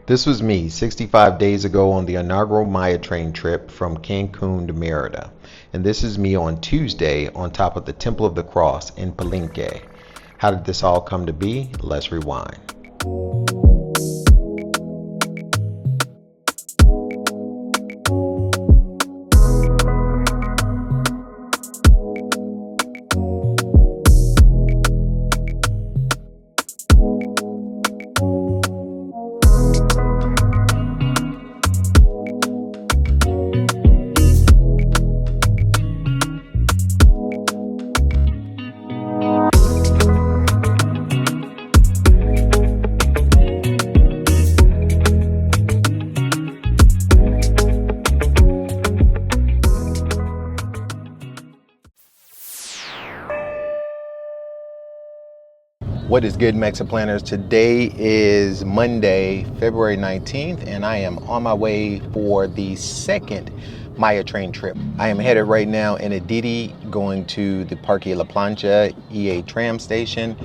This was me 65 days ago on the inaugural Maya train trip from Cancun to Merida. And this is me on Tuesday on top of the Temple of the Cross in Palenque. How did this all come to be? Let's rewind. What is good, Mexa planners? Today is Monday, February 19th, and I am on my way for the second Maya train trip. I am headed right now in a Didi going to the Parque La Plancha EA tram station,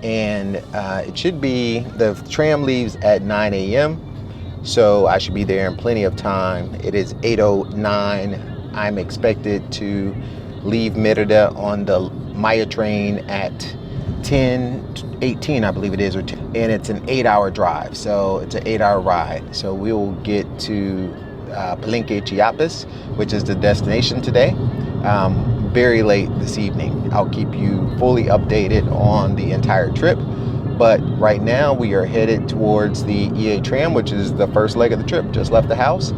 and it should be, the tram leaves at 9 a.m. so I should be there in plenty of time. It is 8:09. I'm expected to leave Merida on the Maya train at 10:18, I believe it is, and it's an 8-hour drive, so it's an 8-hour ride. So we will get to Palenque, Chiapas, which is the destination today, very late this evening. I'll keep you fully updated on the entire trip, but right now we are headed towards the EA tram, which is the first leg of the trip. Just left the house,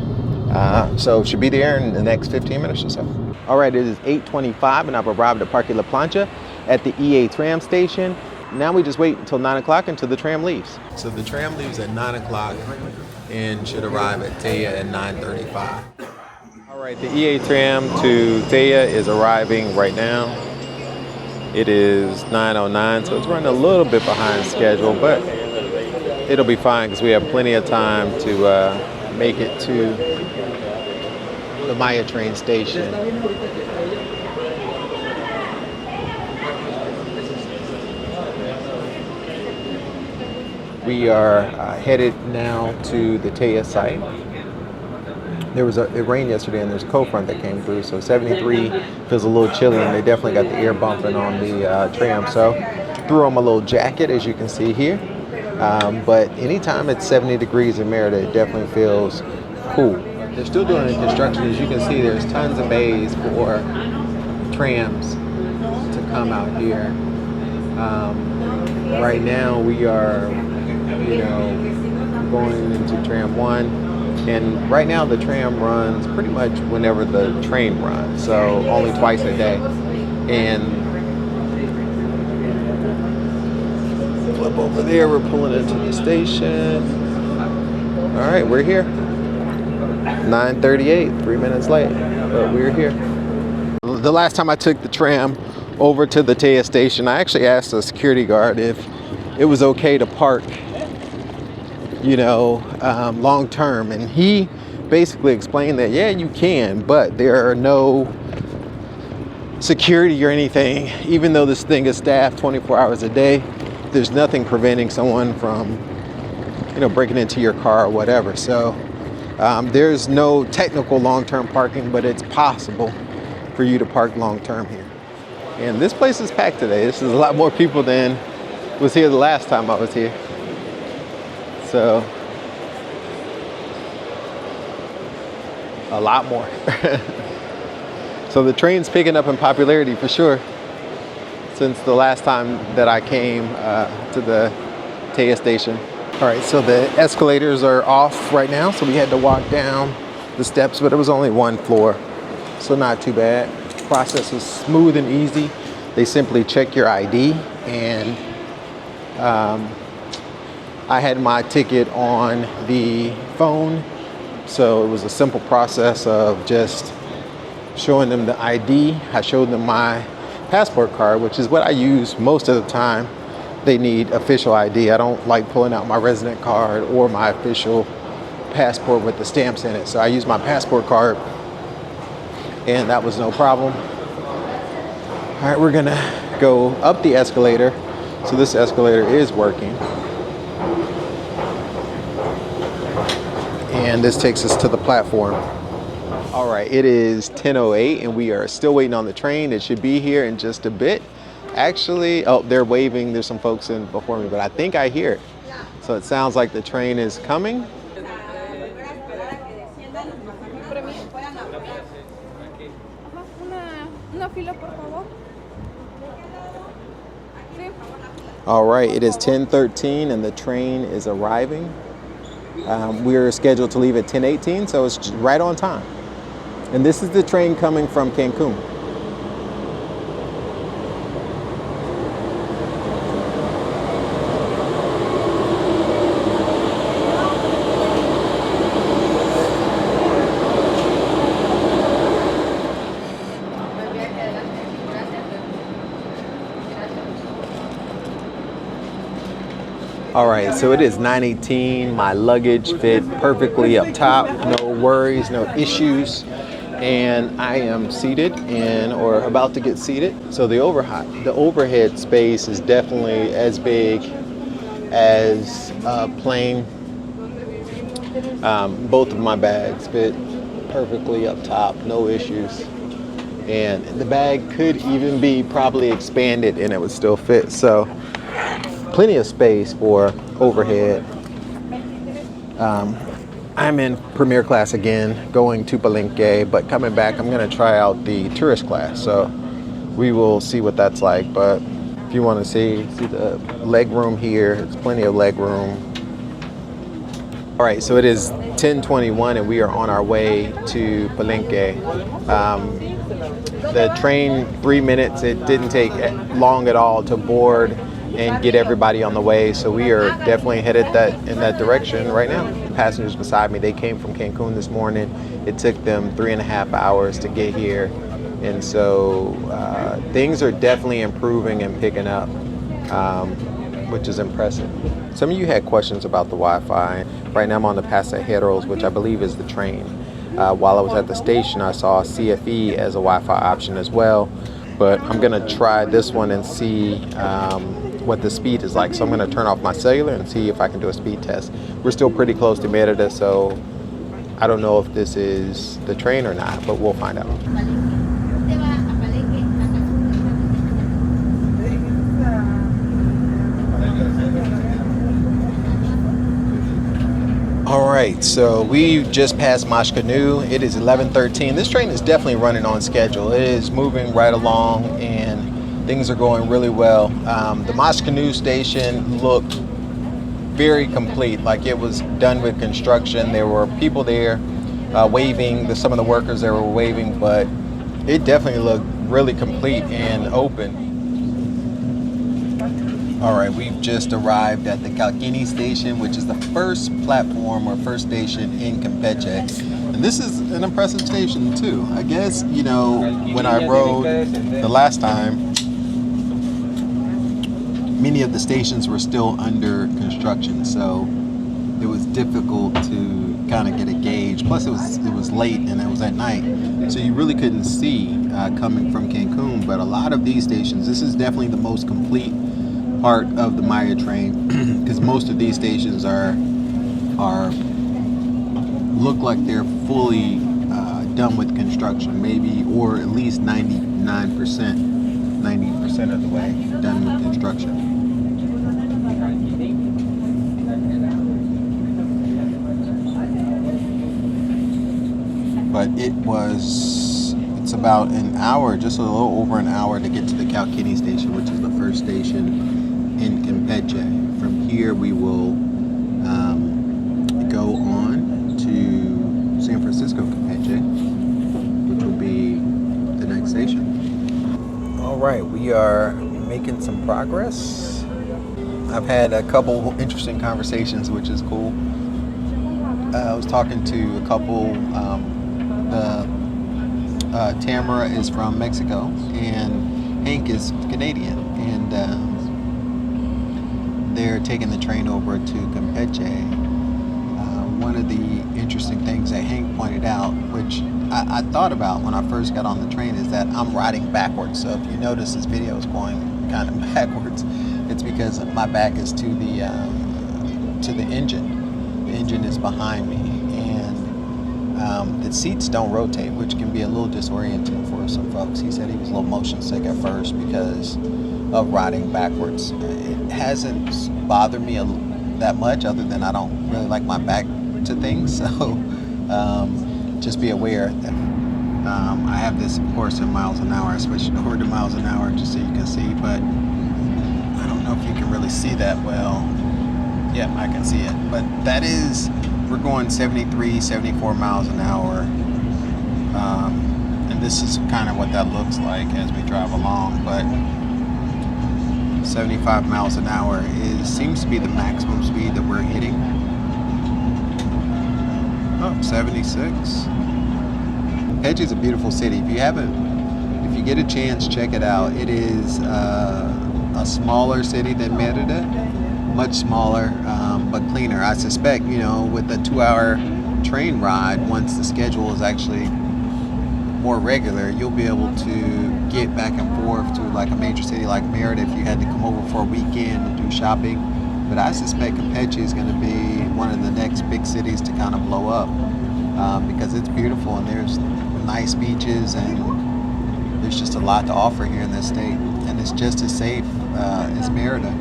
so should be there in the next 15 minutes or so. All right, it is 8:25 and I've arrived at Parque La Plancha at the EA tram station. Now we just wait until 9 o'clock until the tram leaves. So the tram leaves at 9 o'clock and should arrive at Teya at 9:35. All right, the EA tram to Teya is arriving right now. It is 9:09, so it's running a little bit behind schedule, but it'll be fine because we have plenty of time to make it to the Maya train station. We are headed now to the Teya site. It rained yesterday and there's a cold front that came through, so 73 feels a little chilly, and they definitely got the air bumping on the tram. So threw on my little jacket, as you can see here. But anytime it's 70 degrees in Merida, it definitely feels cool. They're still doing the construction. As you can see, there's tons of bays for trams to come out here. Right now we are going into tram 1, and right now the tram runs pretty much whenever the train runs, so only twice a day. And flip over there, we're pulling into the station. All right, we're here. 9:38, 3 minutes late, but we're here. The last time I took the tram over to the Teya station, I actually asked the security guard if it was okay to park long term, and he basically explained that yeah, you can, but there are no security or anything. Even though this thing is staffed 24 hours a day, there's nothing preventing someone from breaking into your car or whatever. So there's no technical long-term parking, but it's possible for you to park long-term here. And this place is packed today. This is a lot more people than was here the last time I was here. So a lot more. So the train's picking up in popularity for sure since the last time that I came to the Teya station. All right, so the escalators are off right now, so we had to walk down the steps, but it was only one floor, so not too bad. The process is smooth and easy. They simply check your ID, and I had my ticket on the phone, so it was a simple process of just showing them the ID. I showed them my passport card, which is what I use most of the time. They need official ID. I don't like pulling out my resident card or my official passport with the stamps in it, so I use my passport card, and that was no problem. All right, we're gonna go up the escalator. So this escalator is working. and this takes us to the platform. All right, it is 10:08 and we are still waiting on the train. It should be here in just a bit. Actually, oh, they're waving. There's some folks in before me, but I think I hear it. So it sounds like the train is coming. All right, it is 10:13 and the train is arriving. We're scheduled to leave at 10:18, so it's right on time. And this is the train coming from Cancun. All right, so it is 9:18. My luggage fit perfectly up top, no worries, no issues. And I am seated or about to get seated. So the overhead space is definitely as big as a plane. Both of my bags fit perfectly up top, no issues. And the bag could even be probably expanded and it would still fit. So plenty of space for overhead. I'm in premier class again, going to Palenque, but coming back, I'm gonna try out the tourist class. So we will see what that's like. But if you want to see the leg room here, there's plenty of leg room. All right, so it is 10:21 and we are on our way to Palenque. The train, 3 minutes, it didn't take long at all to board and get everybody on the way. So we are definitely headed in that direction right now. The passengers beside me, they came from Cancun this morning. It took them 3.5 hours to get here. And so things are definitely improving and picking up, which is impressive. Some of you had questions about the Wi-Fi. Right now I'm on the Pasajeros, which I believe is the train. While I was at the station, I saw CFE as a Wi-Fi option as well. But I'm gonna try this one and see what the speed is like. So I'm gonna turn off my cellular and see if I can do a speed test. We're still pretty close to Merida, so I don't know if this is the train or not, but we'll find out. All right, so we just passed Maxcanu. It is 11:13. This train is definitely running on schedule. It is moving right along and things are going really well. The Maxcanu station looked very complete, like it was done with construction. There were people there waving, some of the workers there were waving, but it definitely looked really complete and open. All right, we've just arrived at the Calkini station, which is the first platform or first station in Campeche. And this is an impressive station too. I guess, when I rode the last time, many of the stations were still under construction, so it was difficult to kind of get a gauge. Plus it was late and it was at night, so you really couldn't see coming from Cancun. But a lot of these stations, this is definitely the most complete part of the Maya train, because most of these stations look like they're fully done with construction, maybe, or at least 90% of the way done with construction. But it's about an hour, just a little over an hour to get to the Calkini station, which is the first station in Campeche. From here we will go on to San Francisco, Campeche, which will be the next station. All right, we are making some progress. I've had a couple interesting conversations, which is cool. I was talking to a couple. Tamara is from Mexico and Hank is Canadian, and they're taking the train over to Campeche. One of the interesting things that Hank pointed out, which I thought about when I first got on the train, is that I'm riding backwards. So if you notice this video is going kind of backwards, it's because my back is to the engine. The engine is behind me, and The seats don't rotate, which can be a little disorienting for some folks. He said he was a little motion sick at first because of riding backwards. It hasn't bothered me that much, other than I don't really like my back to things. So just be aware that I have this, of course, in miles an hour. I switched over to miles an hour just so you can see, but I don't know if you can really see that well. Yeah, I can see it. But that is, we're going 73, 74 miles an hour. And this is kind of what that looks like as we drive along. But 75 miles an hour seems to be the maximum speed that we're hitting. Oh, 76. Campeche is a beautiful city. If you get a chance, check it out. It is a smaller city than Merida, much smaller, but cleaner. I suspect, with a 2-hour train ride, once the schedule is actually more regular, you'll be able to get back and forth to like a major city like Merida if you had to come over for a weekend and do shopping. But I suspect Campeche is going to be one of the next big cities to kind of blow up because it's beautiful and there's nice beaches and there's just a lot to offer here in this state, and it's just as safe as Merida.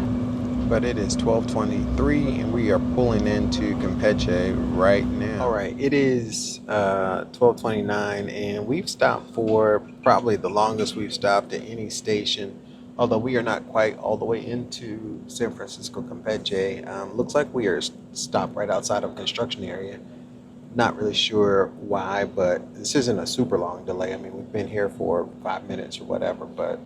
But it is 12:23 and we are pulling into Campeche right now. All right, it is 12:29 and we've stopped for probably the longest we've stopped at any station, although we are not quite all the way into San Francisco Campeche. Looks like we are stopped right outside of a construction area. Not really sure why, but this isn't a super long delay. I mean, we've been here for 5 minutes or whatever, but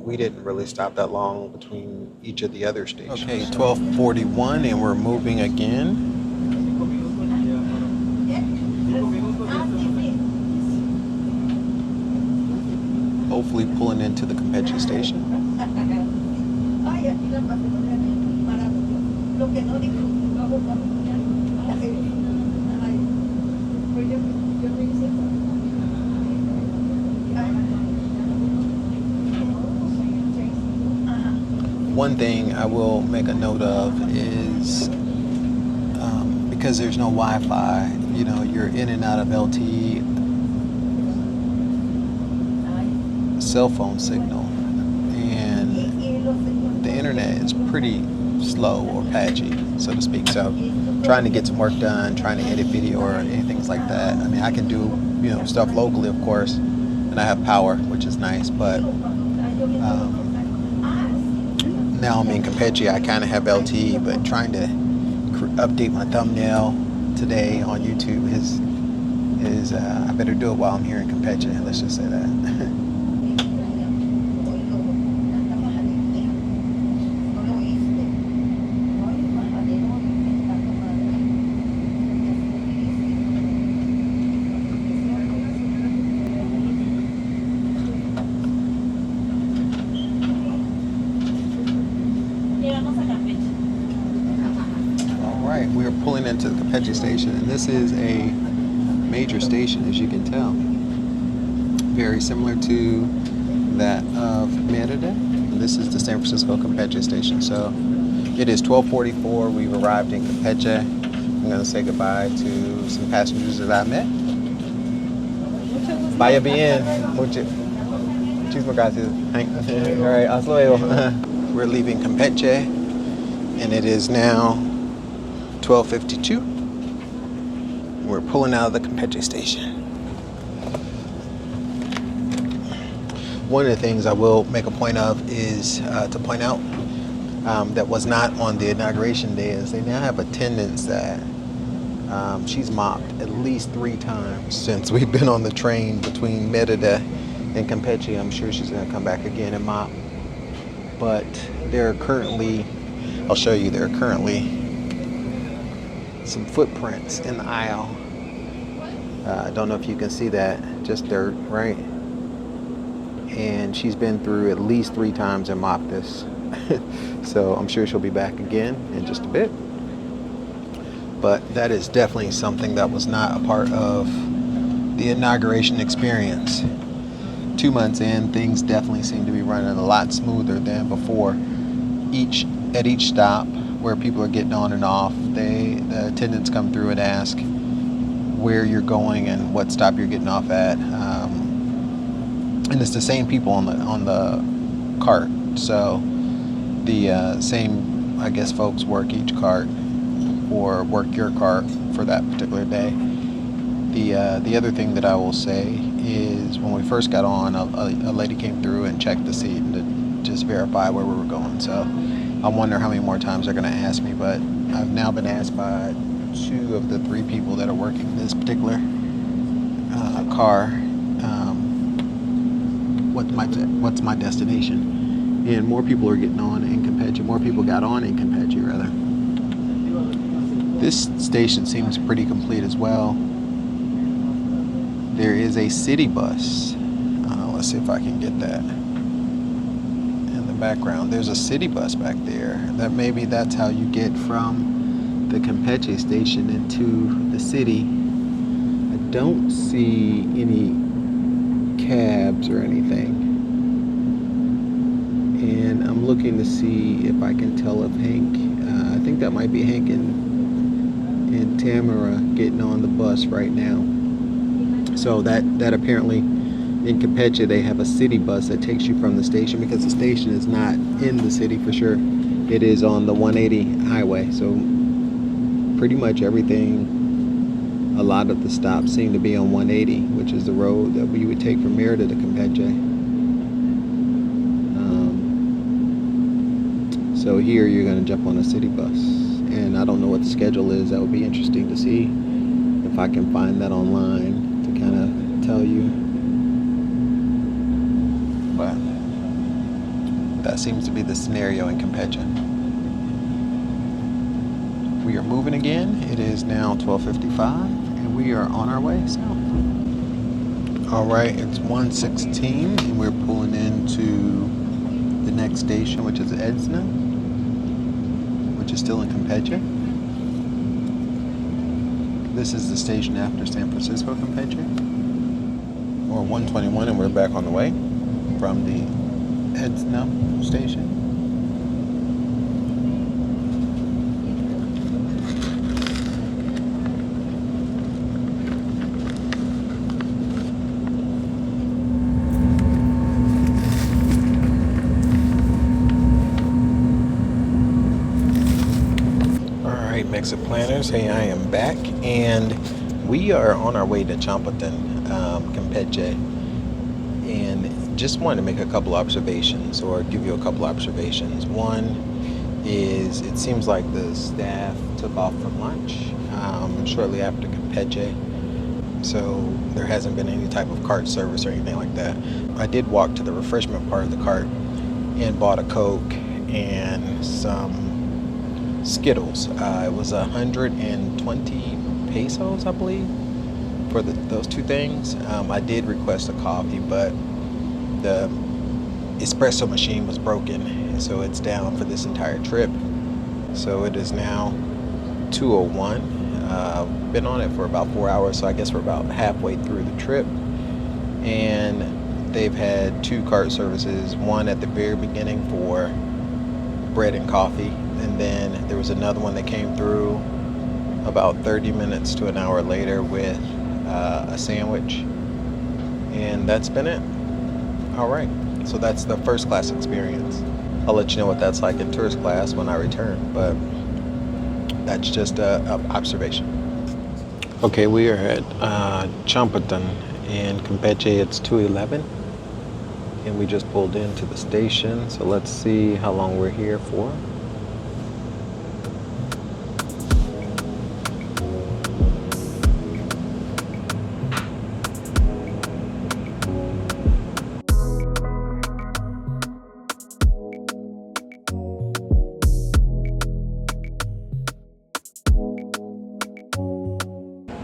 we didn't really stop that long between each of the other stations. Okay, 12:41 and we're moving again. Hopefully pulling into the Campeche station. One thing I will make a note of is because there's no Wi-Fi, you're in and out of LTE cell phone signal, and the internet is pretty slow or patchy, so to speak. So trying to get some work done, trying to edit video or anything like that. I mean, I can do stuff locally, of course, and I have power, which is nice, but now I'm in Campeche, I kind of have LTE, but trying to update my thumbnail today on YouTube is I better do it while I'm here in Campeche, let's just say that. We're pulling into the Campeche station, and this is a major station, as you can tell. Very similar to that of Merida. This is the San Francisco Campeche station. So it is 12:44. We've arrived in Campeche. I'm going to say goodbye to some passengers that I met. Vaya bien. Muchísimas gracias. All right, hasta luego. We're leaving Campeche, and it is now 12:52. We're pulling out of the Campeche station. One of the things I will make a point of is to point out that was not on the inauguration day is they now have attendants that she's mopped at least 3 times since we've been on the train between Merida and Campeche. I'm sure she's going to come back again and mop. But there are currently, I'll show you, there are currently some footprints in the aisle. I don't know if you can see that, just dirt, right? And she's been through at least 3 times and mopped this. So I'm sure she'll be back again in just a bit. But that is definitely something that was not a part of the inauguration experience. 2 months in, things definitely seem to be running a lot smoother than before. At each stop where people are getting on and off, the attendants come through and ask, where you're going and what stop you're getting off at. And it's the same people on the cart. So the same, I guess, folks work each cart or work your cart for that particular day. The other thing that I will say is when we first got on, a lady came through and checked the seat and to just verify where we were going. So I wonder how many more times they're going to ask me, but I've now been asked by 2 of the 3 people that are working this particular car, what's my destination? And more people are getting on in Campeche. More people got on in Campeche, rather. This station seems pretty complete as well. There is a city bus. Let's see if I can get that in the background. There's a city bus back there. That's how you get from the Campeche station into the city. I don't see any cabs or anything. And I'm looking to see if I can tell if Hank, I think that might be Hank and Tamara getting on the bus right now. So that apparently in Campeche they have a city bus that takes you from the station, because the station is not in the city for sure. It is on the 180 highway. So pretty much everything, a lot of the stops seem to be on 180, which is the road that we would take from Merida to Campeche. So here you're going to jump on a city bus, and I don't know what the schedule is. That would be interesting to see if I can find that online to kind of tell you. But that seems to be the scenario in Campeche. We are moving again. It is now 12:55, and we are on our way south. All right, it's 1:16, and we're pulling into the next station, which is Edzna, which is still in Campeche. This is the station after San Francisco, Campeche, or 121, and we're back on the way from the Edzna station. Exit planners. Hey, I am back, and we are on our way to Chompoton, Campeche, and just wanted to make a couple observations, or give you a couple observations. One is it seems like the staff took off for lunch shortly after Campeche, so there hasn't been any type of cart service or anything like that. I did walk to the refreshment part of the cart and bought a Coke and some Skittles. It was 120 pesos, I believe, for those 2 things. I did request a coffee, but the espresso machine was broken, so it's down for this entire trip. So it is now 2:01. Been on it for about 4 hours, so I guess we're about halfway through the trip. And they've had 2 cart services, one at the very beginning for bread and coffee, and then there was another one that came through about 30 minutes to an hour later with a sandwich, and that's been it. All right, so that's the first class experience. I'll let you know what that's like in tourist class when I return, but that's just an observation. Okay, we are at Chompoton in Campeche. It's 2:11, and we just pulled into the station, so let's see how long we're here for.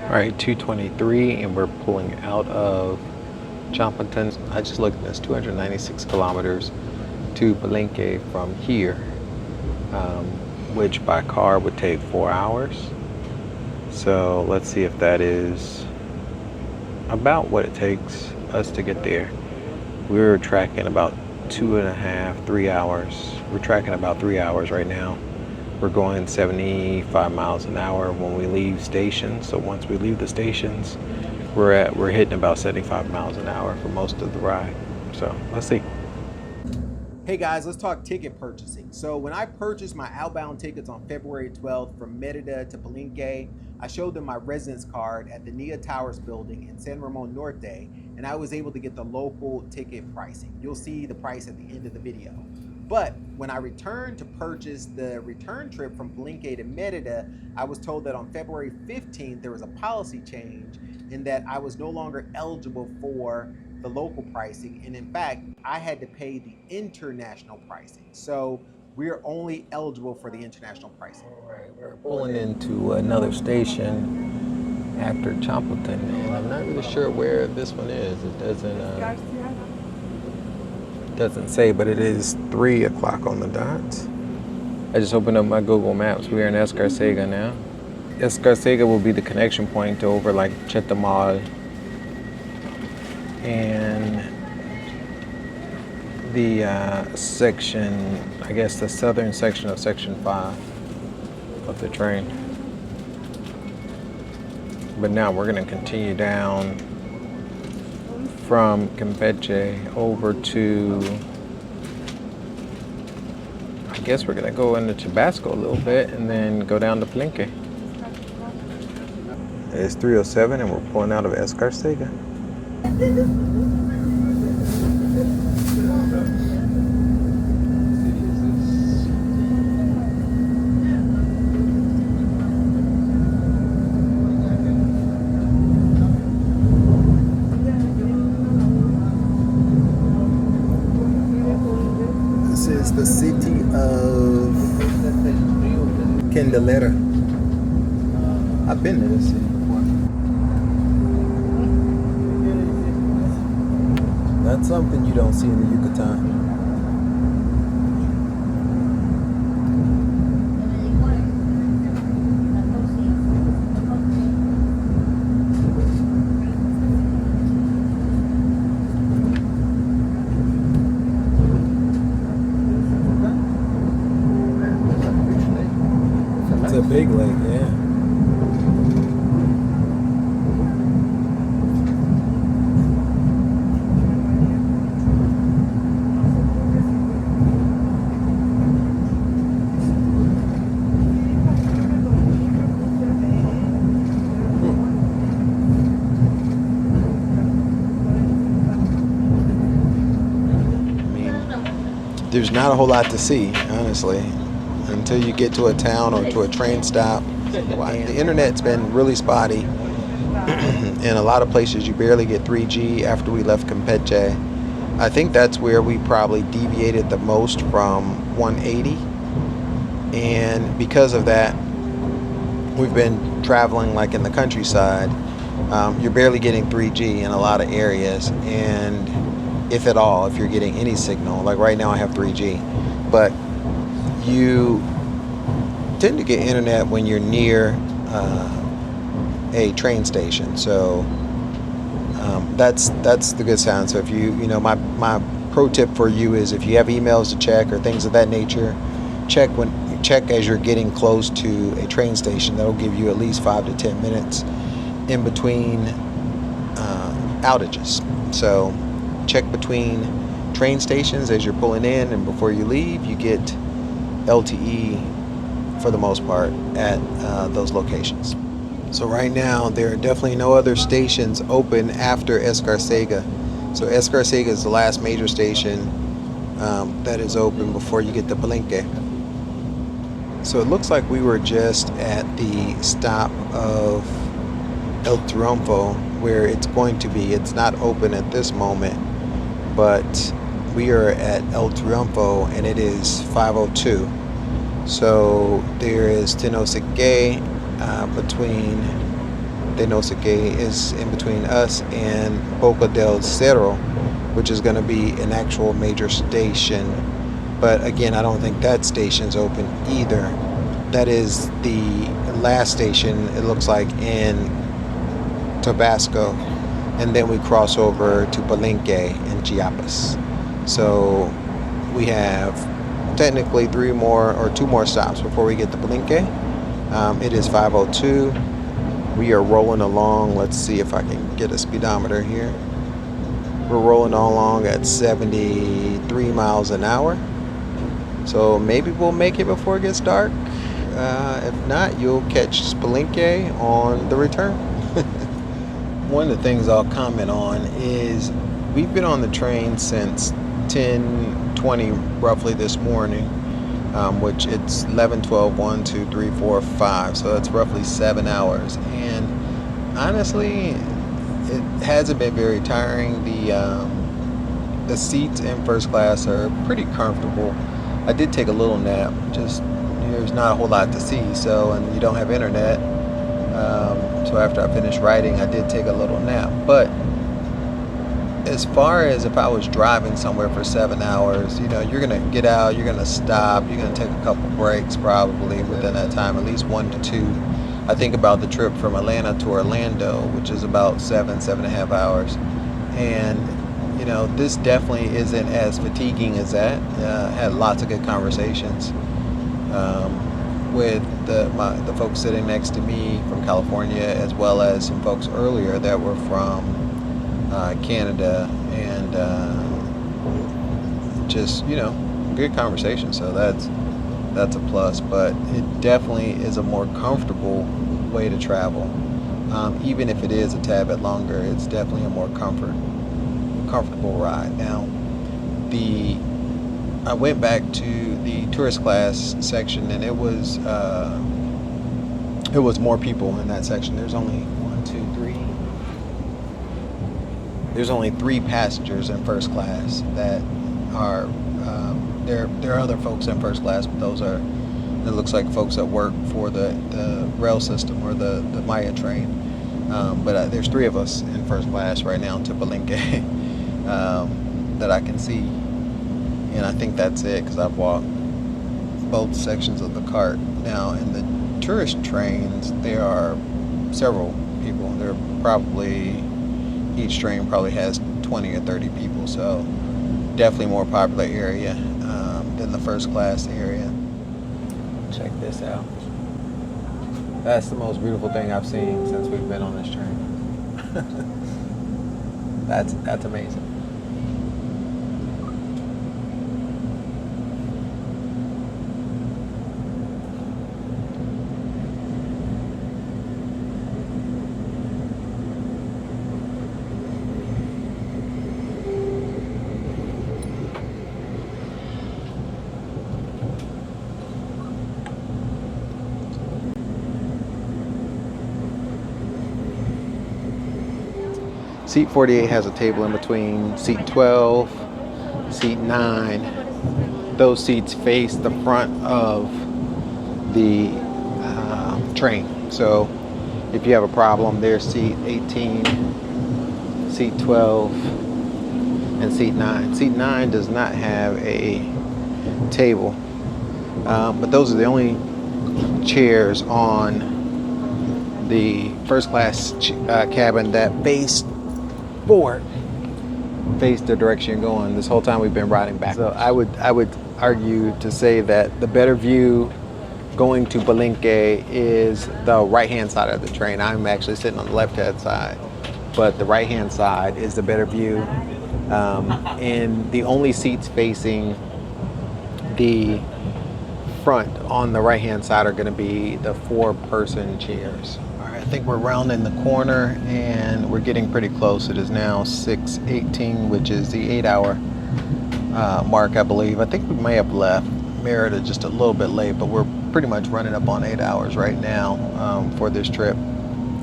All right, 2:23, and we're pulling out of Chompoton. I just looked at this, 296 kilometers to Palenque from here, which by car would take 4 hours. So let's see if that is about what it takes us to get there. We're tracking about 2.5, 3 hours. We're tracking about 3 hours right now. we're going 75 miles an hour when we leave stations. So once we leave the stations, we're hitting about 75 miles an hour for most of the ride. So let's see. Hey guys, let's talk ticket purchasing. So when I purchased my outbound tickets on February 12th from Merida to Palenque, I showed them my residence card at the Nia Towers building in San Ramon Norte, and I was able to get the local ticket pricing. You'll see the price at the end of the video. But when I returned to purchase the return trip from Palenque to Merida, I was told that on February 15th, there was a policy change in that I was no longer eligible for the local pricing. And in fact, I had to pay the international pricing. So we're only eligible for the international pricing. All right, we're pulling into another station after Chompoton, and I'm not really sure where this one is. It doesn't say, but it is 3 o'clock on the dot. I just opened up my Google Maps. We are in Escarcega now. Escarcega will be the connection point to over like Chetumal and the section, I guess the southern section of section 5 of the train. But now we're gonna continue down from Campeche over to, I guess we're gonna go into Tabasco a little bit and then go down to Palenque. It's 3:07 and we're pulling out of Escarcega. This is the city of Candelera. I've been to this city before. That's something you don't see in the Yucatan. It's a big lake, yeah. There's not a whole lot to see, honestly, until you get to a town or to a train stop. The internet's been really spotty. In a lot of places, you barely get 3G after we left Campeche. I think that's where we probably deviated the most from 180. And because of that, we've been traveling like in the countryside. You're barely getting 3G in a lot of areas. And if at all, if you're getting any signal. Like right now I have 3G, but you tend to get internet when you're near a train station. So that's the good sign. So if you know, my pro tip for you is if you have emails to check or things of that nature, check as you're getting close to a train station. That'll give you at least 5 to 10 minutes in between outages. So check between train stations as you're pulling in, and before you leave, you get LTE for the most part at those locations. So right now, there are definitely no other stations open after Escarcega. So Escarcega is the last major station that is open before you get to Palenque. So it looks like we were just at the stop of El Triunfo, where it's going to be. It's not open at this moment, but we are at El Triunfo and it is 5:02. So there is Tenoseque between Tenoseque is in between us and Boca del Cerro, which is going to be an actual major station. But again, I don't think that station's open either. That is the last station, it looks like, in Tabasco, and then we cross over to Palenque and Chiapas. So we have technically 3 more or 2 more stops before we get to Palenque. It is 5:02. We are rolling along. Let's see if I can get a speedometer here. We're rolling along at 73 miles an hour. So maybe we'll make it before it gets dark. If not, you'll catch Palenque on the return. One of the things I'll comment on is we've been on the train since 10:20 roughly this morning, which it's 11, 12, 1, 2, 3, 4, 5. So that's roughly 7 hours. And honestly, it hasn't been very tiring. The seats in first class are pretty comfortable. I did take a little nap. Just there's not a whole lot to see, and you don't have internet. So after I finished writing, I did take a little nap. But as far as if I was driving somewhere for 7 hours, you're gonna get out, you're gonna stop, you're gonna take a couple breaks probably within that time, at least 1 to 2. I think about the trip from Atlanta to Orlando, which is about 7.5 hours. And, this definitely isn't as fatiguing as that. Had lots of good conversations with the folks sitting next to me from California, as well as some folks earlier that were from Canada, and just, good conversation. So that's a plus, but it definitely is a more comfortable way to travel. Even if it is a tad bit longer, it's definitely a more comfortable ride. Now, I went back to the tourist class section, and it was more people in that section. There's only 3. There's only 3 passengers in first class that are. There are other folks in first class, but those are. It looks like folks that work for the rail system or the Maya train. But there's 3 of us in first class right now to Palenque that I can see. And I think that's it, because I've walked both sections of the cart. Now, in the tourist trains, there are several people. There are probably, each train probably has 20 or 30 people. So definitely more popular area than the first class area. Check this out. That's the most beautiful thing I've seen since we've been on this train. That's amazing. Seat 48 has a table in between seat 12, seat 9. Those seats face the front of the train. So if you have a problem, there's seat 18, seat 12, and seat 9. Seat 9 does not have a table, but those are the only chairs on the first class cabin that face forward, face the direction you're going. This whole time we've been riding back. So I would argue to say that the better view going to Palenque is the right hand side of the train. I'm actually sitting on the left hand side, but the right hand side is the better view. And the only seats facing the front on the right hand side are going to be the 4-person chairs. I think we're rounding the corner and we're getting pretty close. It is now 6:18, which is the 8-hour mark, I believe. I think we may have left Merida just a little bit late, but we're pretty much running up on 8 hours right now for this trip.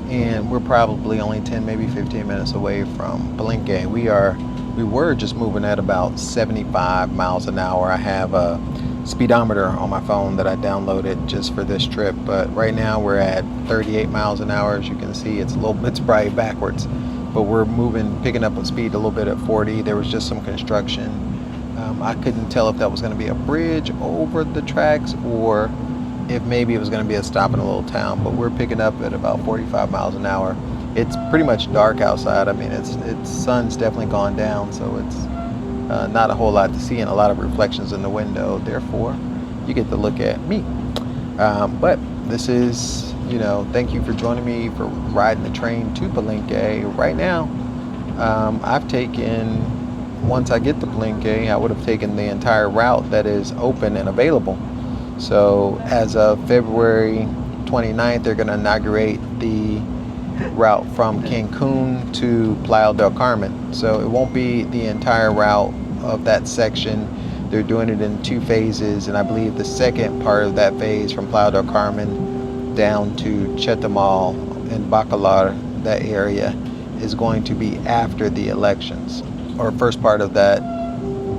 And we're probably only 10, maybe 15 minutes away from Palenque. We were just moving at about 75 miles an hour. I have a speedometer on my phone that I downloaded just for this trip, but right now we're at 38 miles an hour. As you can see, it's probably backwards, but we're picking up a speed a little bit at 40. There was just some construction. I couldn't tell if that was going to be a bridge over the tracks or if maybe it was going to be a stop in a little town, but we're picking up at about 45 miles an hour. It's pretty much dark outside. I mean, it's sun's definitely gone down, so not a whole lot to see and a lot of reflections in the window. Therefore, you get to look at me. But this is, you know, thank you for joining me for riding the train to Palenque. Right now, I've taken, once I get to Palenque, I would have taken the entire route that is open and available. So as of February 29th, they're going to inaugurate the route from Cancun to Playa del Carmen. So it won't be the entire route of that section. They're doing it in 2 phases, and I believe the second part of that phase from Playa del Carmen down to Chetumal and Bacalar, that area, is going to be after the elections. Or first part of that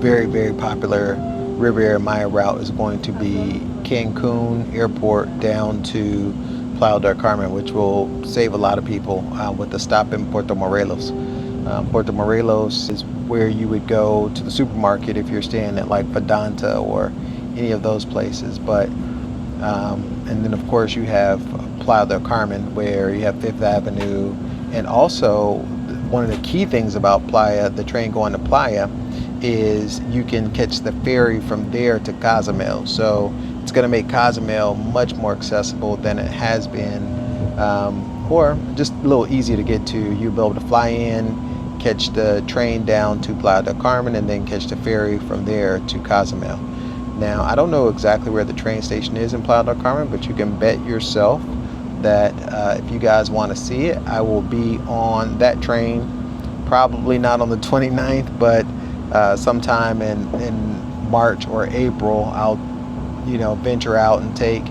very, very popular Riviera Maya route is going to be Cancun Airport down to Playa del Carmen, which will save a lot of people with the stop in Puerto Morelos. Puerto Morelos is where you would go to the supermarket if you're staying at like Vedanta or any of those places. But and then of course you have Playa del Carmen, where you have Fifth Avenue, and also one of the key things about Playa, the train going to Playa, is you can catch the ferry from there to Cozumel. So it's going to make Cozumel much more accessible than it has been, or just a little easier to get to. You'll be able to fly in, catch the train down to Playa del Carmen, and then catch the ferry from there to Cozumel. Now, I don't know exactly where the train station is in Playa del Carmen, but you can bet yourself that if you guys want to see it, I will be on that train, probably not on the 29th, but sometime in March or April. I'll, you know, venture out and take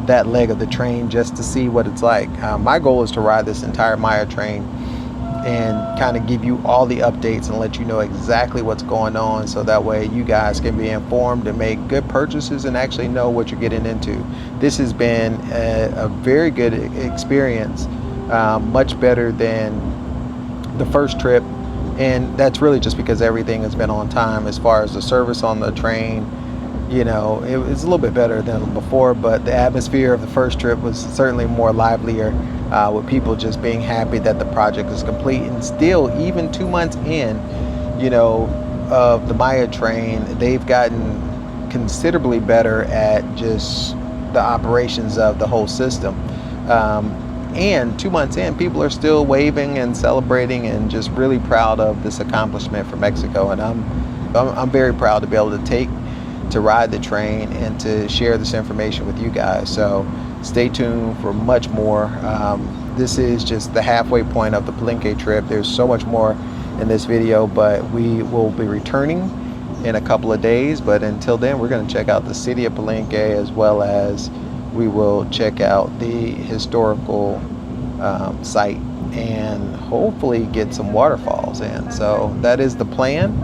that leg of the train just to see what it's like. My goal is to ride this entire Maya train and kind of give you all the updates and let you know exactly what's going on, so that way you guys can be informed and make good purchases and actually know what you're getting into. This has been a very good experience, much better than the first trip, and that's really just because everything has been on time. As far as the service on the train, you know, it was a little bit better than before, but the atmosphere of the first trip was certainly more livelier, with people just being happy that the project is complete. And still, even 2 months in, you know, of the Maya train, they've gotten considerably better at just the operations of the whole system. And 2 months in, people are still waving and celebrating and just really proud of this accomplishment for Mexico. And I'm very proud to be able to ride the train and to share this information with you guys. So stay tuned for much more. This is just the halfway point of the Palenque trip. There's so much more in this video, but we will be returning in a couple of days. But until then, we're going to check out the city of Palenque, as well as we will check out the historical site and hopefully get some waterfalls in. So that is the plan.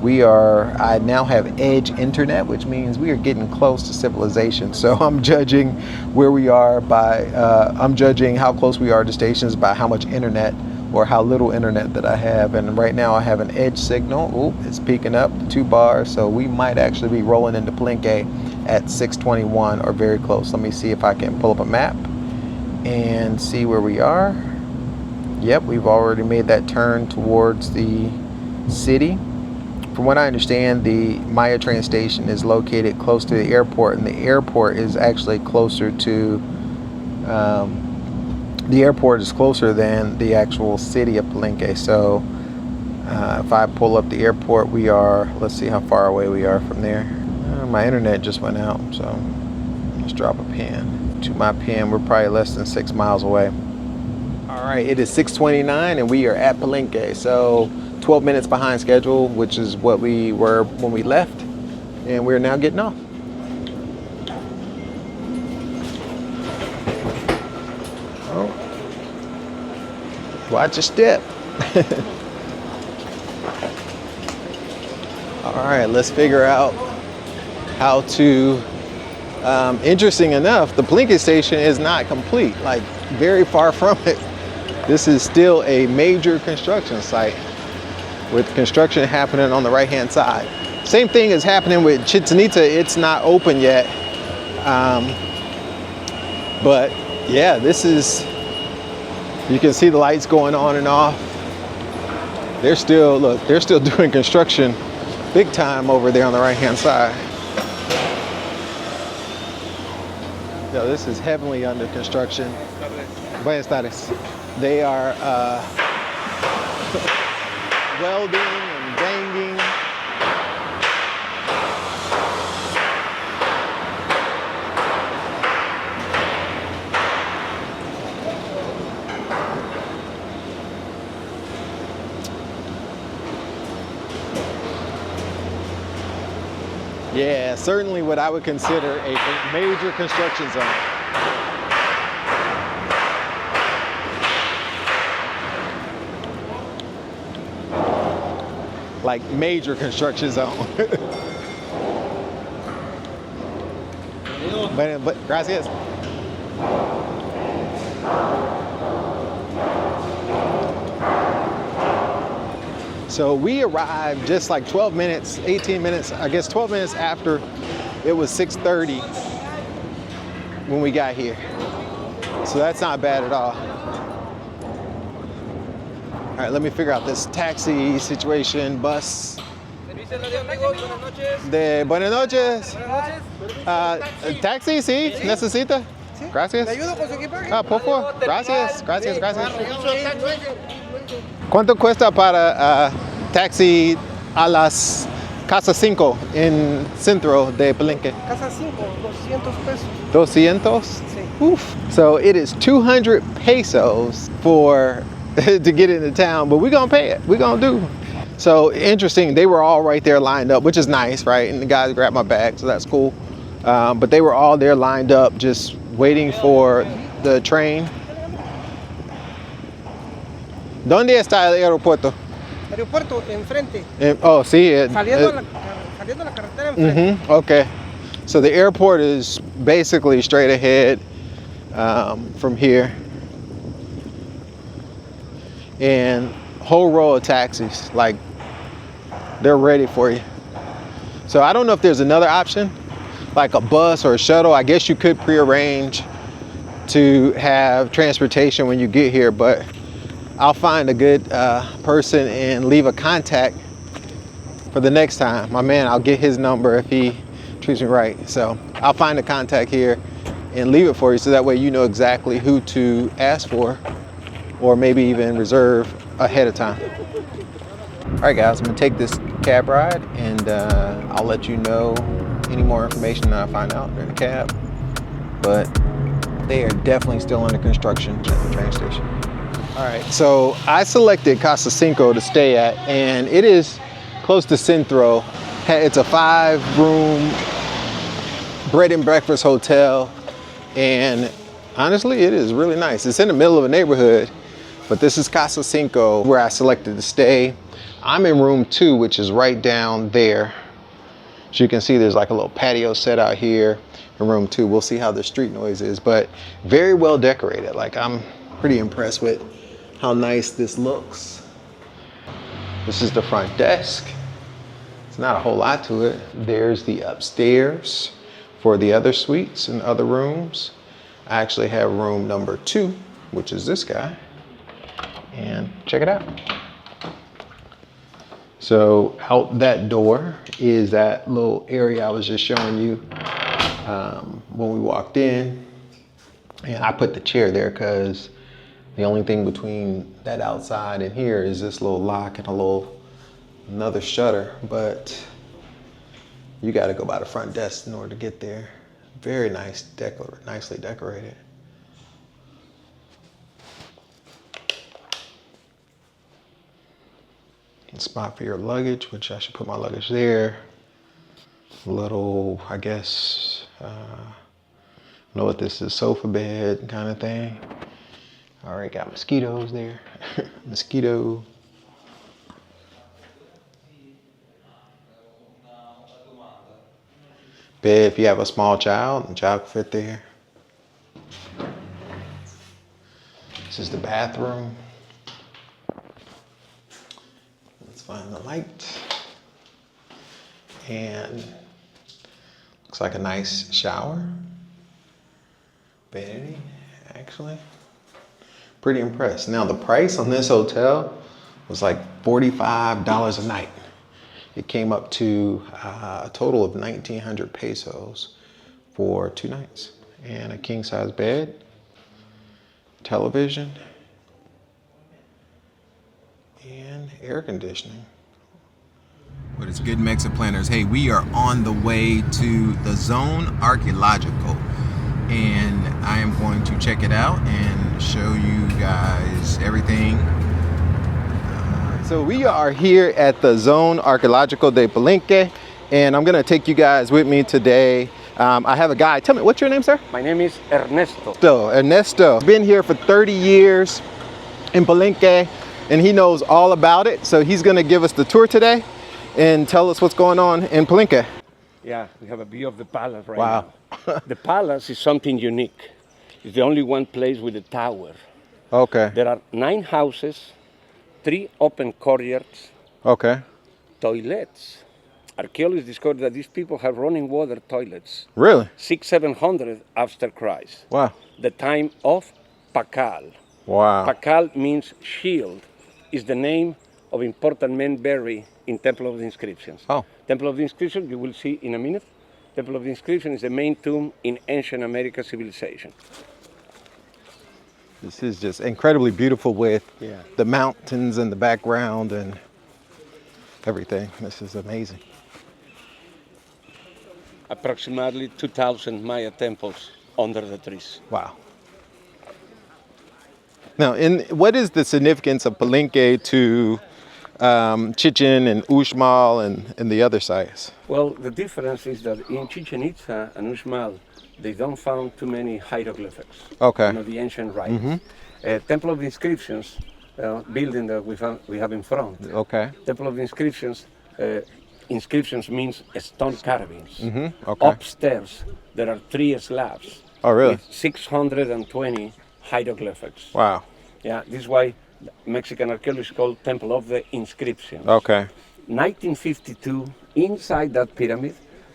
I now have edge internet, which means we are getting close to civilization. So I'm judging where we are by, I'm judging how close we are to stations by how much internet or how little internet that I have. And right now I have an edge signal. Ooh, it's peaking up to 2 bars. So we might actually be rolling into Palenque at 6:21 or very close. Let me see if I can pull up a map and see where we are. Yep, we've already made that turn towards the city. From what I understand, the Maya train station is located close to the airport, and the airport is actually closer to, the airport is closer than the actual city of Palenque. So if I pull up the airport, we are, let's see how far away we are from there. My internet just went out, so let's drop a pin. To my pin, we're probably less than 6 miles away. All right, it is 6:29 and we are at Palenque. So 12 minutes behind schedule, which is what we were when we left, and we're now getting off. Oh, watch your step. All right, let's figure out how to, interesting enough, the Palenque station is not complete, like very far from it. This is still a major construction site, with construction happening on the right hand side. Same thing is happening with Chichen Itza. It's not open yet, but yeah, this is, you can see the lights going on and off. They're still, look, they're still doing construction big time over there on the right-hand side. Yo, this is heavily under construction. Buenas tardes. They are welding and banging. Yeah, certainly what I would consider a major construction zone. Like major construction zone. But gracias. So we arrived just like 12 minutes, 18 minutes, I guess 12 minutes after it was 6:30 when we got here. So that's not bad at all. All right, let me figure out this taxi situation, bus. De buenas noches. Taxi, sí, necesita. Gracias. Ah, por favor. Gracias, gracias, gracias. ¿Cuánto cuesta para taxi a las Casa Cinco en centro de Palenque? Casa Cinco, 200 pesos. 200? Sí. Oof. So it is 200 pesos for to get into town, but we're gonna pay it. We're gonna do. So interesting, they were all right there lined up, which is nice, right? And the guys grabbed my bag, so that's cool. But they were all there lined up, just waiting for the train. ¿Dónde está el aeropuerto? Aeropuerto enfrente. Oh, sí. Saliendo la carretera enfrente. Okay. So the airport is basically straight ahead from here. And whole row of taxis, like they're ready for you. So I don't know if there's another option, like a bus or a shuttle. I guess you could prearrange to have transportation when you get here, but I'll find a good person and leave a contact for the next time. My man, I'll get his number if he treats me right. So I'll find a contact here and leave it for you so that way you know exactly who to ask for or maybe even reserve ahead of time. All right, guys, I'm gonna take this cab ride and I'll let you know any more information that I find out in the cab. But they are definitely still under construction at the train station. All right, so I selected Casa Cinco to stay at, and it is close to Centro. It's a 5-room bread and breakfast hotel, and honestly, it is really nice. It's in the middle of a neighborhood, but this is Casa Cinco where I selected to stay. I'm in room 2, which is right down there. As you can see, there's like a little patio set out here in room 2. We'll see how the street noise is, but very well decorated. Like, I'm pretty impressed with how nice this looks. This is the front desk. It's not a whole lot to it. There's the upstairs for the other suites and other rooms. I actually have room number 2, which is this guy. And check it out. So out that door is that little area I was just showing you when we walked in. And I put the chair there because the only thing between that outside and here is this little lock and another shutter, but you got to go by the front desk in order to get there. Very nice, nicely decorated. Spot for your luggage, which I should put my luggage there. Little, I guess, know what this is, sofa bed kind of thing. Already got mosquitoes there. Mosquito. Bed if you have a small child, the child can fit there. This is the bathroom. Let's find the light. And looks like a nice shower. Vanity, actually. Pretty impressed. Now the price on this hotel was like $45 a night. It came up to a total of 1,900 pesos for 2 nights. And a king size bed, television, and air conditioning. What is good, Mexa planners? Hey, we are on the way to the Zone Archeological, and I am going to check it out and show you guys everything. So we are here at the Zone Archeological de Palenque, and I'm gonna take you guys with me today. I have a guy. Tell me, what's your name, sir? My name is Ernesto. Ernesto. Been here for 30 years in Palenque, and he knows all about it. So he's gonna give us the tour today and tell us what's going on in Palenque. Yeah, we have a view of the palace right Wow. now. The palace is something unique. It's the only one place with a tower. Okay. There are 9 houses, 3 open courtyards, Okay. toilets. Archaeologists discovered that these people have running water toilets. Really? 600-700 after Christ. Wow. The time of Pacal. Wow. Pacal means shield. Is the name of important men buried in Temple of the Inscriptions. Oh. Temple of the Inscription, you will see in a minute. Temple of the Inscription is the main tomb in ancient American civilization. This is just incredibly beautiful with Yeah. the mountains in the background and everything. This is amazing. Approximately 2,000 Maya temples under the trees. Wow. Now, what is the significance of Palenque to Chichen and Uxmal and the other sites? Well, the difference is that in Chichen Itza and Uxmal, they don't find too many hieroglyphics. Okay. You know, the ancient writings. Temple of the Inscriptions, building that we have in front. Okay. Temple of the Inscriptions, inscriptions means stone carvings. Okay. Upstairs, there are 3 slabs. Oh, really? With 620 hieroglyphics. Wow. Yeah, this is why Mexican archaeology is called Temple of the Inscriptions. Okay. 1952, inside that pyramid,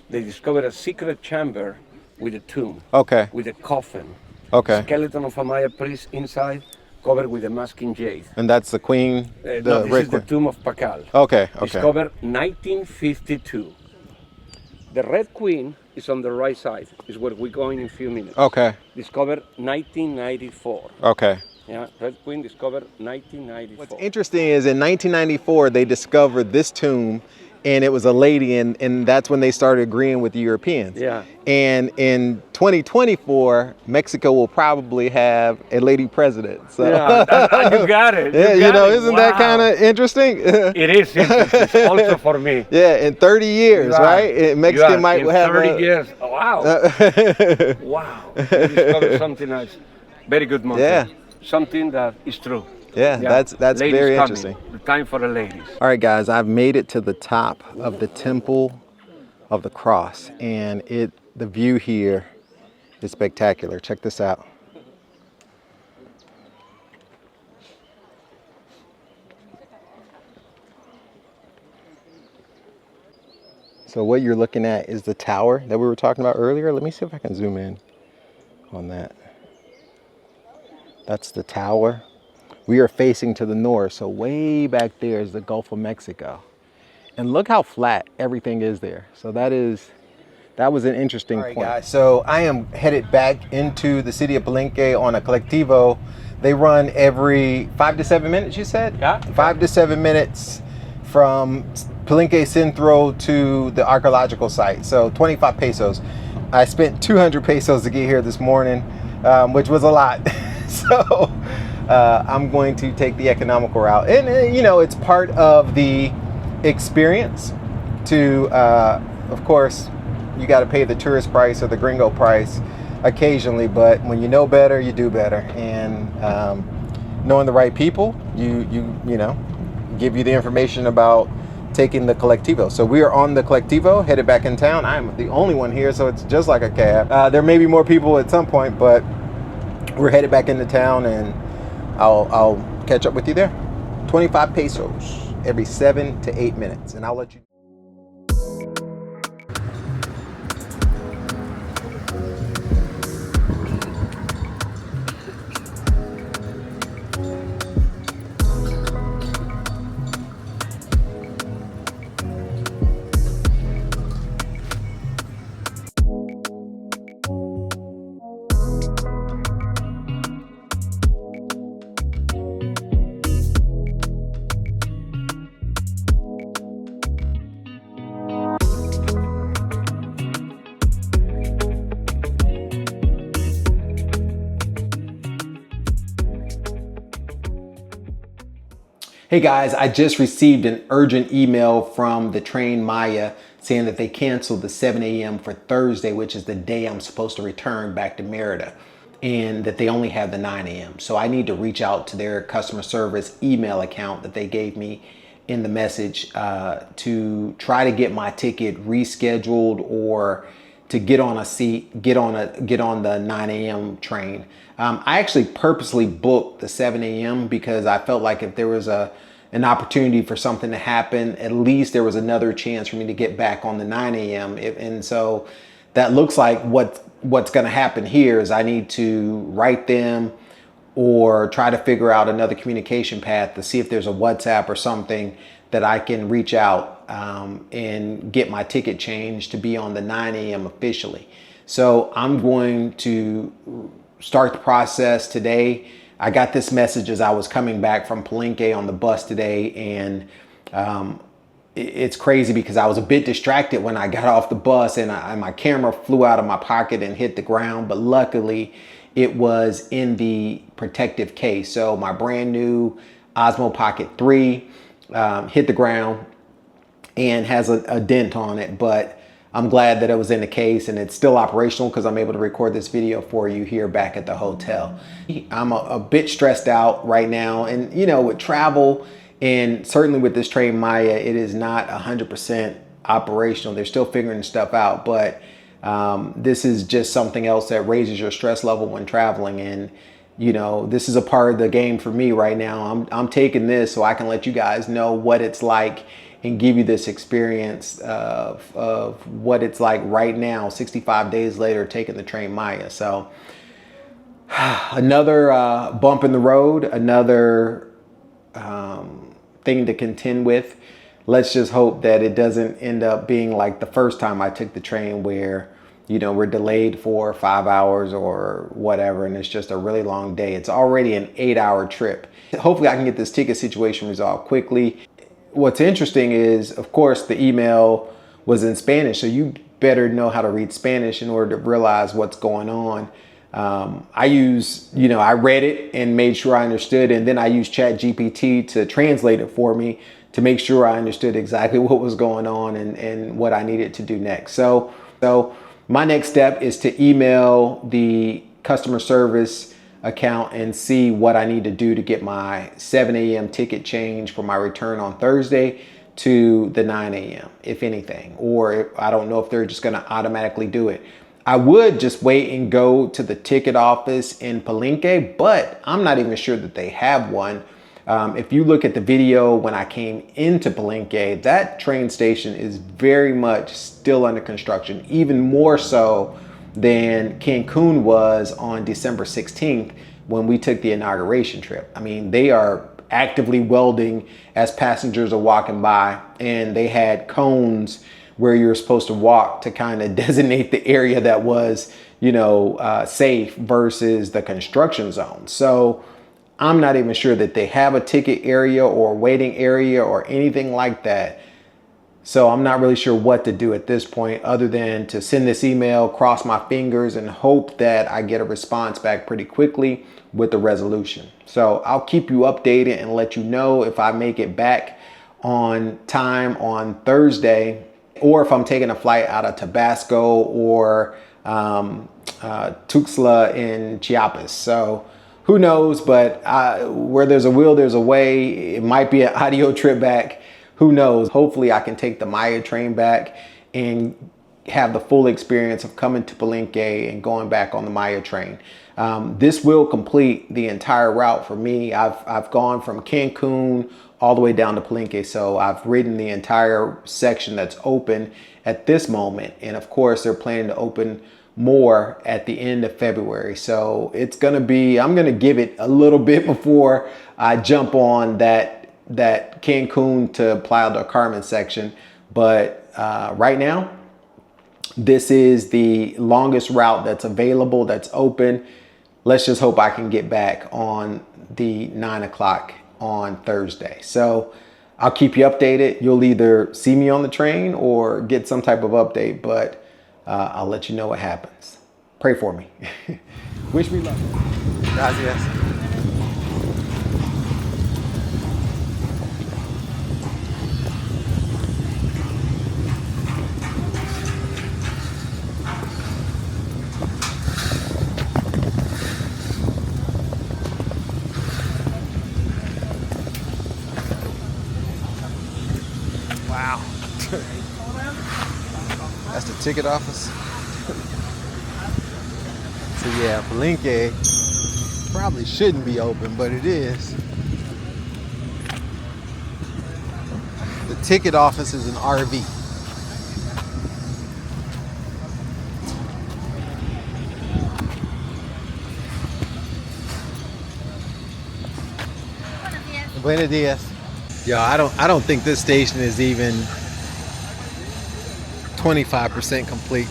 they discovered a secret chamber with a tomb. Okay. With a coffin. Okay. Skeleton of a Maya priest inside, covered with a masking jade. And that's the queen? No, the this Red is the Queen. tomb of Pacal. Okay. Okay. Discovered 1952. The Red Queen is on the right side, is where we're going in a few minutes. Okay. Discovered 1994. Okay. Yeah, Red Queen discovered 1994. What's interesting is in 1994, they discovered this tomb, and it was a lady, and that's when they started agreeing with the Europeans. Yeah. And in 2024, Mexico will probably have a lady president. So. Yeah, you got it. Yeah, got it. isn't that kind of interesting? It is interesting, also for me. Yeah, in 30 years, right? Mexico might have 30 years. Oh, wow. Wow. They discovered something else. Very good mountain. Yeah. Something that is true. Yeah, that's Ladies very coming. interesting. The time for the ladies. All right, guys, I've made it to the top of the Temple of the Cross, and the view here is spectacular. Check this out. So what you're looking at is the tower that we were talking about earlier. Let me see if I can zoom in on that. That's the tower. We are facing to the north, so way back there is the Gulf of Mexico. And look how flat everything is there. So that was an interesting point. Guys, so I am headed back into the city of Palenque on a colectivo. They run every 5 to 7 minutes, you said? Yeah. 5 to 7 minutes from Palenque Centro to the archaeological site. So 25 pesos. I spent 200 pesos to get here this morning, which was a lot. So I'm going to take the economical route. And, you know, it's part of the experience to, of course, you got to pay the tourist price or the gringo price occasionally. But when you know better, you do better. And knowing the right people, you know, give you the information about taking the colectivo. So we are on the colectivo, headed back in town. I'm the only one here, so it's just like a cab. There may be more people at some point, but we're headed back into town, and I'll catch up with you there. 25 pesos every 7 to 8 minutes, and I'll let you. Hey guys, I just received an urgent email from the train Maya saying that they canceled the 7 a.m. for Thursday, which is the day I'm supposed to return back to Merida, and that they only have the 9 a.m. So I need to reach out to their customer service email account that they gave me in the message to try to get my ticket rescheduled or to get on a seat, get on the 9 a.m. train. I actually purposely booked the 7 a.m. because I felt like if there was an opportunity for something to happen, at least there was another chance for me to get back on the 9 a.m. And so that looks like what's going to happen here is I need to write them or try to figure out another communication path to see if there's a WhatsApp or something that I can reach out and get my ticket changed to be on the 9 a.m. officially. So I'm going to start the process today. I got this message as I was coming back from Palenque on the bus today, and it's crazy because I was a bit distracted when I got off the bus and my camera flew out of my pocket and hit the ground, but luckily it was in the protective case. So my brand new Osmo Pocket 3 hit the ground and has a dent on it, but I'm glad that it was in the case and it's still operational because I'm able to record this video for you here back at the hotel. I'm a bit stressed out right now, and you know, with travel and certainly with this train Maya, it is not 100% operational. They're still figuring stuff out, but this is just something else that raises your stress level when traveling. And you know, this is a part of the game for me right now. I'm taking this so I can let you guys know what it's like and give you this experience of what it's like right now, 65 days later, taking the train Maya. So another bump in the road, another thing to contend with. Let's just hope that it doesn't end up being like the first time I took the train where, you know, we're delayed for 5 hours or whatever, and it's just a really long day. It's already an 8-hour trip. Hopefully I can get this ticket situation resolved quickly. What's interesting is, of course, the email was in Spanish, so you better know how to read Spanish in order to realize what's going on. I read it and made sure I understood, and then I used ChatGPT to translate it for me to make sure I understood exactly what was going on and what I needed to do next. So my next step is to email the customer service account and see what I need to do to get my 7 a.m. ticket change for my return on Thursday to the 9 a.m. if anything, or I don't know if they're just going to automatically do it. I would just wait and go to the ticket office in Palenque, but I'm not even sure that they have one. If you look at the video when I came into Palenque, that train station is very much still under construction, even more so than Cancun was on December 16th when we took the inauguration trip. I mean, they are actively welding as passengers are walking by, and they had cones where you're supposed to walk to kind of designate the area that was, you know, safe versus the construction zone. So I'm not even sure that they have a ticket area or waiting area or anything like that. So I'm not really sure what to do at this point other than to send this email, cross my fingers, and hope that I get a response back pretty quickly with the resolution. So I'll keep you updated and let you know if I make it back on time on Thursday, or if I'm taking a flight out of Tabasco or Tuxtla in Chiapas. So who knows, but where there's a will, there's a way. It might be an audio trip back. Who knows? Hopefully I can take the Maya train back and have the full experience of coming to Palenque and going back on the Maya train. This will complete the entire route for me. I've gone from Cancun all the way down to Palenque. So I've ridden the entire section that's open at this moment. And of course, they're planning to open more at the end of February. So it's going to be, I'm going to give it a little bit before I jump on that Cancun to Playa del Carmen section. But right now, this is the longest route that's available, that's open. Let's just hope I can get back on the 9 o'clock on Thursday. So I'll keep you updated. You'll either see me on the train or get some type of update, but I'll let you know what happens. Pray for me. Wish me luck. Gracias. That's the ticket office. So yeah, Palenque probably shouldn't be open, but it is. The ticket office is an RV. Buenos dias. Yo, I don't think this station is even 25% complete,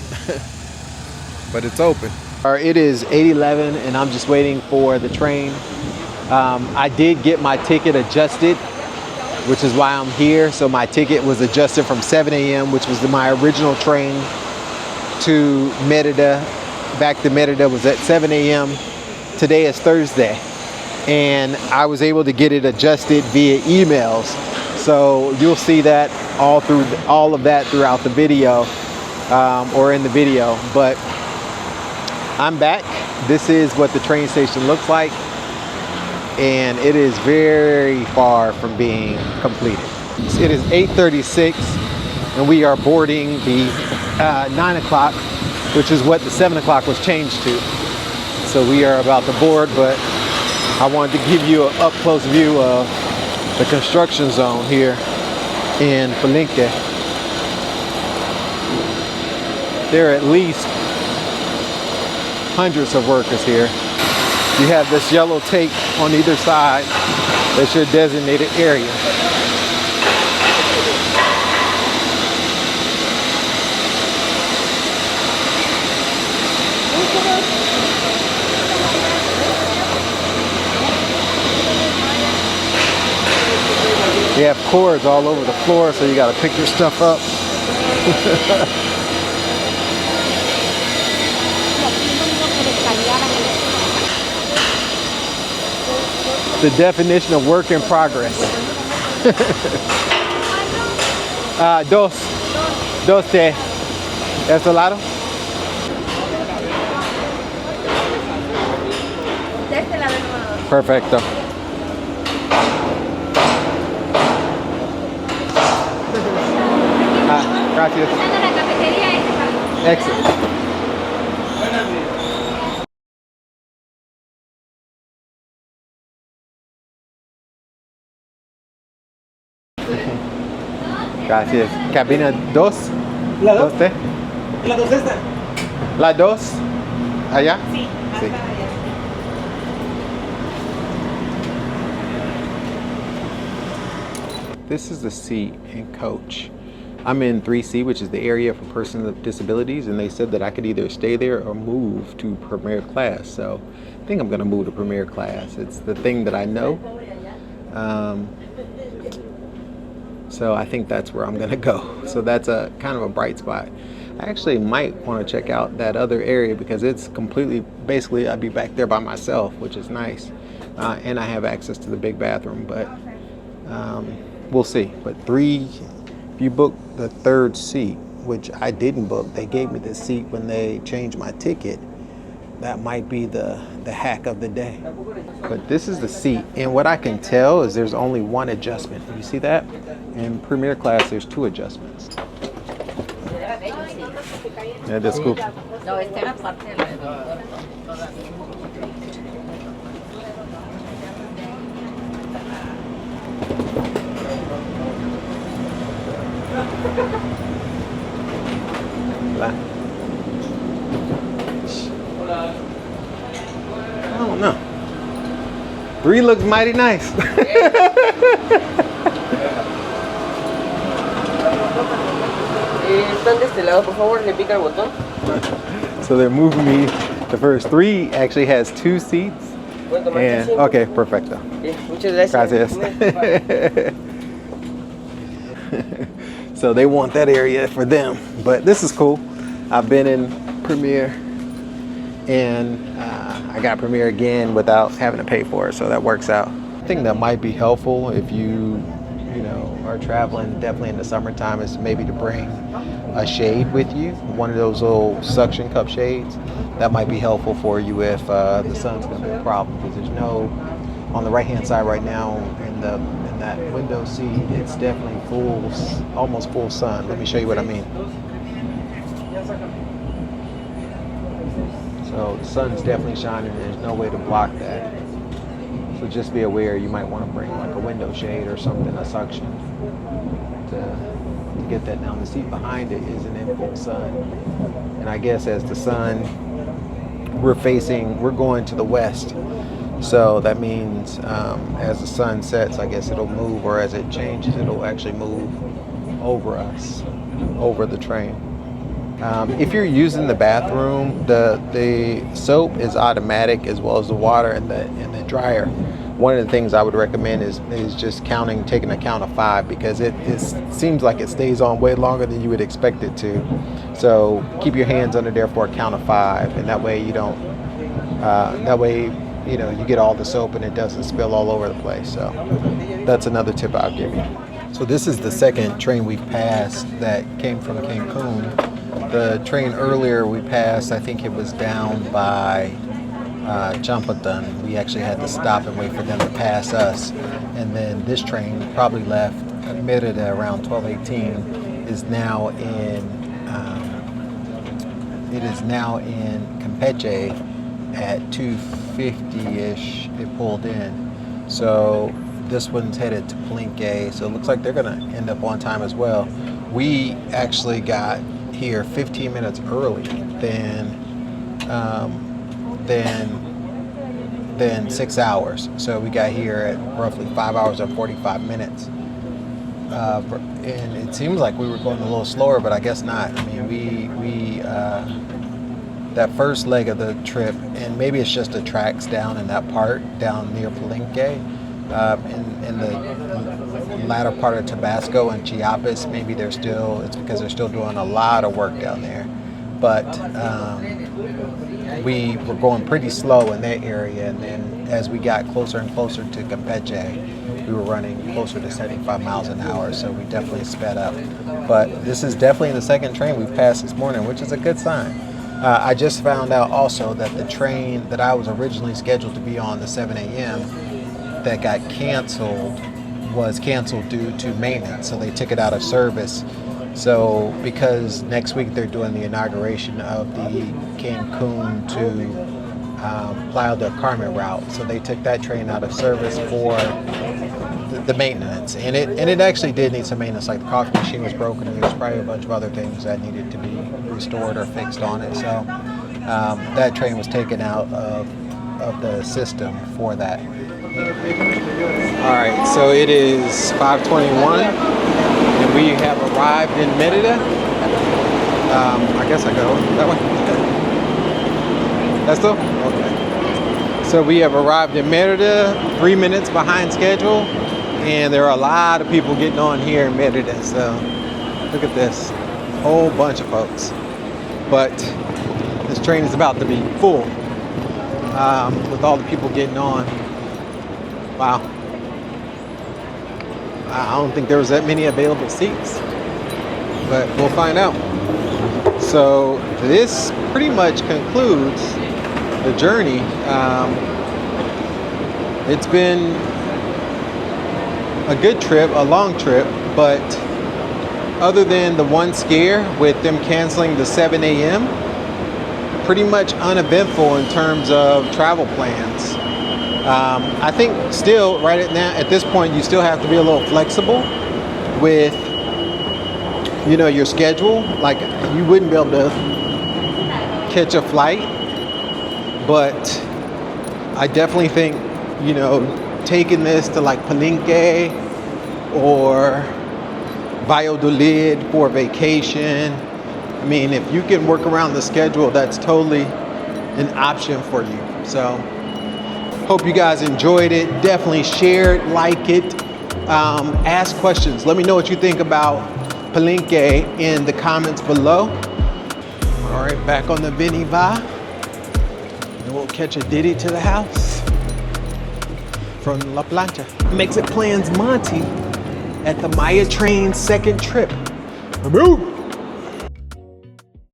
but it's open. It is 8:11 and I'm just waiting for the train. I did get my ticket adjusted, which is why I'm here. So my ticket was adjusted from 7 a.m., which was my original train to Merida. Back to Merida was at 7 a.m. Today is Thursday, and I was able to get it adjusted via emails. So you'll see that all of that throughout the video, or in the video. But I'm back. This is what the train station looks like, and it is very far from being completed. It is 8:36 and we are boarding the 9 o'clock, which is what the 7 o'clock was changed to. So we are about to board, but I wanted to give you an up close view of the construction zone here in Palenque. There are at least hundreds of workers here. You have this yellow tape on either side. That's your designated area. They have cords all over the floor, so you got to pick your stuff up. The definition of work in progress. Dos té. ¿Eso lado? Perfecto. Gracias. Excellent. Gracias. Cabina 2. ¿La 2? 2T. La 2 esta. La 2. Allá. Sí. Sí. This is the seat in coach. I'm in 3C, which is the area for persons with disabilities, and they said that I could either stay there or move to premier class. So I think I'm going to move to premier class. It's the thing that I know. So I think that's where I'm going to go. So that's a kind of a bright spot. I actually might want to check out that other area because it's completely, basically I'd be back there by myself, which is nice. And I have access to the big bathroom, but we'll see. But if you book the 3rd seat, which I didn't book, they gave me the seat when they changed my ticket. That might be the hack of the day. But this is the seat, and what I can tell is there's only one adjustment. You see that? In premier class, there's 2 adjustments. Yeah, disculpe. No, esta era parte de la... Hola. I don't know. 3 looks mighty nice. Están de este lado, por favor, le pica el botón. So they're moving me. The first 3 actually has 2 seats. And okay, perfecto. Muchas gracias. Gracias. So they want that area for them, but this is cool. I've been in Premier, and I got Premier again without having to pay for it, so that works out. I think that might be helpful if you are traveling, definitely in the summertime, is maybe to bring a shade with you, one of those little suction cup shades. That might be helpful for you if the sun's going to be a problem, because there's no on the right hand side right now in that window seat, it's definitely almost full sun. Let me show you what I mean. So the sun's definitely shining. There's no way to block that. So just be aware, you might want to bring like a window shade or something, a suction, to get that down. The seat behind it isn't in full sun. And I guess as the sun, we're going to the west. So that means as the sun sets, I guess it'll move, or as it changes, it'll actually move over us, over the train. If you're using the bathroom, the soap is automatic as well as the water and the dryer. One of the things I would recommend is just taking a count of 5, because it seems like it stays on way longer than you would expect it to. So keep your hands under there for a count of 5, and that way you don't. You get all the soap and it doesn't spill all over the place. So that's another tip I'll give you. So this is the second train we've passed that came from Cancun. The train earlier we passed, I think it was down by Chompoton. We actually had to stop and wait for them to pass us. And then this train probably left Merida around 12:18. Is now in Campeche at 2:50-ish. It pulled in. So this one's headed to Palenque. So it looks like they're gonna end up on time as well. We actually got here 15 minutes early than 6 hours. So we got here at roughly 5 hours and 45 minutes. And it seems like we were going a little slower, but I guess not. I mean, we that first leg of the trip, and maybe it's just the tracks down in that part down near Palenque, in the latter part of Tabasco and Chiapas. Maybe it's because they're still doing a lot of work down there. But we were going pretty slow in that area, and then as we got closer and closer to Campeche, we were running closer to 75 miles an hour, so we definitely sped up. But this is definitely the second train we've passed this morning, which is a good sign. I just found out also that the train that I was originally scheduled to be on, the 7 a.m., that got canceled was canceled due to maintenance, so they took it out of service. So because next week they're doing the inauguration of the Cancun to Playa del Carmen route, so they took that train out of service for the maintenance. And it actually did need some maintenance, like the coffee machine was broken, and there was probably a bunch of other things that needed to be restored or fixed on it. So that train was taken out of the system for that. All right, so it is 5:21, and we have arrived in Merida. I guess I go that way. That's all? Okay. So we have arrived in Merida, 3 minutes behind schedule, and there are a lot of people getting on here in Merida. So look at this, whole bunch of folks. But this train is about to be full with all the people getting on. Wow. I don't think there was that many available seats, but we'll find out. So this pretty much concludes the journey. It's been a good trip, a long trip, but other than the one scare with them canceling the 7 a.m., pretty much uneventful in terms of travel plans. I think still right at this point, you still have to be a little flexible with, your schedule. Like you wouldn't be able to catch a flight, but I definitely think, taking this to like Palenque or Valladolid for vacation. I mean, if you can work around the schedule, that's totally an option for you. So hope you guys enjoyed it. Definitely share it, like it, ask questions. Let me know what you think about Palenque in the comments below. All right, back on the Vinny Va. And we'll catch a ditty to the house from La Playa. Makes It Plans Monty at the Maya train's second trip. Move!